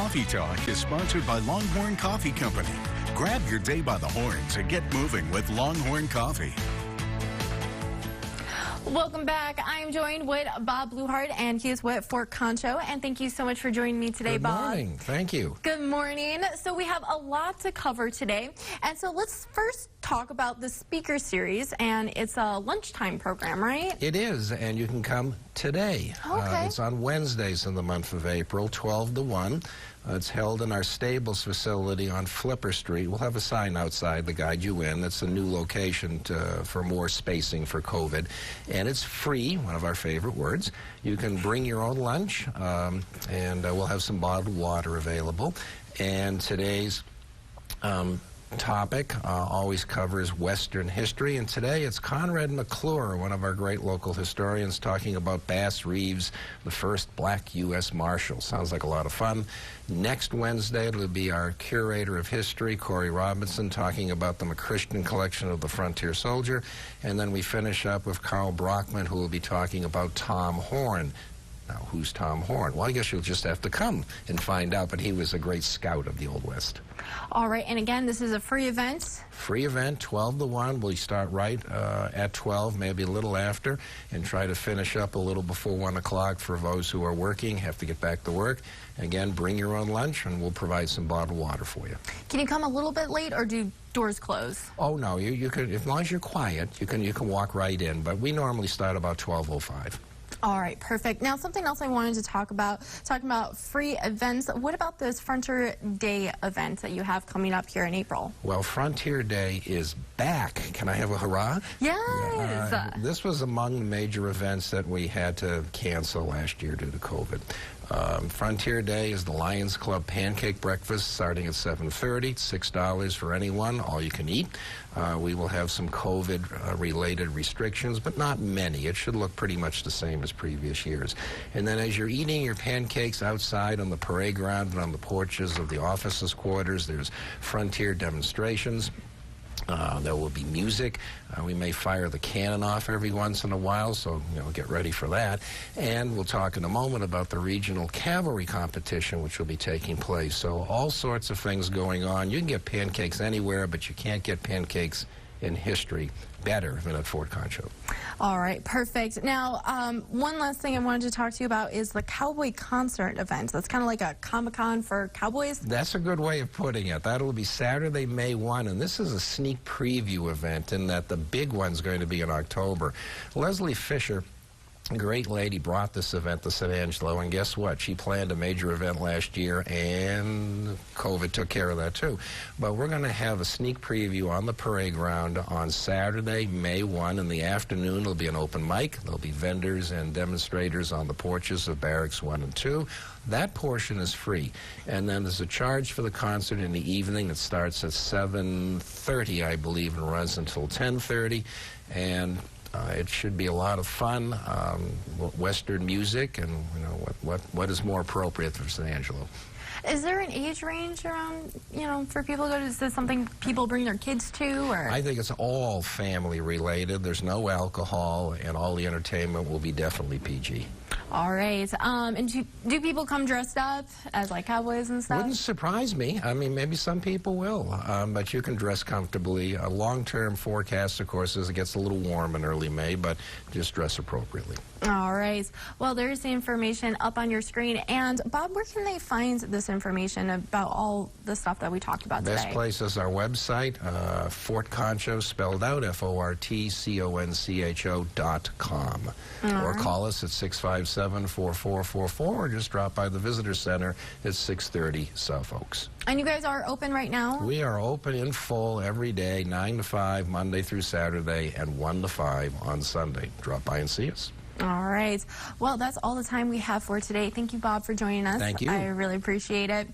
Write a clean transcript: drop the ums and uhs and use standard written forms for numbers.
Coffee Talk is sponsored by Longhorn Coffee Company. Grab your day by the horns and get moving with Longhorn Coffee. Welcome back. I'm joined with Bob Bluthardt, and he is with Fort Concho. And thank you so much for joining me today, Bob. Good morning. Thank you. Good morning. So we have a lot to cover today. And so let's first talk about the speaker series. And it's a lunchtime program, right? It is, and you can come today. Okay. It's on Wednesdays in the month of April, 12 to 1. It's held in our stables facility on Flipper Street. We'll have a sign outside to guide you in. It's a new location for more spacing for COVID. And it's free, one of our favorite words. You can bring your own lunch, and we'll have some bottled water available. And today's topic always covers Western history, and today it's Conrad McClure, one of our great local historians, talking about Bass Reeves, the first black U.S. Marshal. Sounds like a lot of fun. Next Wednesday, it'll be our curator of history, Corey Robinson, talking about the McChristian collection of the Frontier Soldier. And then we finish up with Carl Brockman, who will be talking about Tom Horn. Now, who's Tom Horn? Well, I guess you'll just have to come and find out, but he was a great scout of the Old West. All right, and again, this is a free event. Free event, 12 to 1. We start right at 12, maybe a little after, and try to finish up a little before 1 o'clock for those who are working, have to get back to work. Again, bring your own lunch, and we'll provide some bottled water for you. Can you come a little bit late, or do doors close? Oh, no, you can, as long as you're quiet, you can walk right in, but we normally start about 12:05. All right, perfect. Now, something else I wanted to talking about free events. What about this Frontier Day event that you have coming up here in April? Well, Frontier Day is back. Can I have a hurrah? Yes. This was among the major events that we had to cancel last year due to COVID. Frontier Day is the Lions Club Pancake Breakfast starting at 7:30. $6 for anyone, all you can eat. We will have some COVID-related restrictions, but not many. It should look pretty much the same as previous years. And then as you're eating your pancakes outside on the parade ground and on the porches of the officers' quarters, there's Frontier demonstrations. There will be music. We may fire the cannon off every once in a while, so get ready for that. And we'll talk in a moment about the regional cavalry competition, which will be taking place. So all sorts of things going on. You can get pancakes anywhere, but you can't get pancakes in history better than at Fort Concho. All right, perfect. Now, one last thing I wanted to talk to you about is the Cowboy concert event. That's kind of like a Comic-Con for cowboys. That's a good way of putting it. That'll be Saturday, May 1, and this is a sneak preview event in that the big one's going to be in October. Leslie Fisher, a great lady, brought this event to San Angelo, and guess what? She planned a major event last year, and COVID took care of that too. But we're going to have a sneak preview on the parade ground on Saturday, May 1. In the afternoon, there'll be an open mic. There'll be vendors and demonstrators on the porches of Barracks 1 and 2. That portion is free. And then there's a charge for the concert in the evening. It starts at 7:30, I believe, and runs until 10:30. And it should be a lot of fun, Western music, and what is more appropriate for San Angelo. Is there an age range around, for people to go to? Is this something people bring their kids to? Or? I think it's all family related. There's no alcohol, and all the entertainment will be definitely PG. All right. And do people come dressed up as like cowboys and stuff? Wouldn't surprise me. I mean, maybe some people will, but you can dress comfortably. A long-term forecast, of course, is it gets a little warm in early May, but just dress appropriately. All right. Well, there's the information up on your screen. And Bob, where can they find this information about all the stuff that we talked about today? Best place is our website, Fort Concho, spelled out FortConcho.com. Or call us at 657-4444, or just drop by the Visitor Center at 630 South Oaks. And you guys are open right now? We are open in full every day, 9 to 5, Monday through Saturday, and 1 to 5 on Sunday. Drop by and see us. All right. Well, that's all the time we have for today. Thank you, Bob, for joining us. Thank you. I really appreciate it.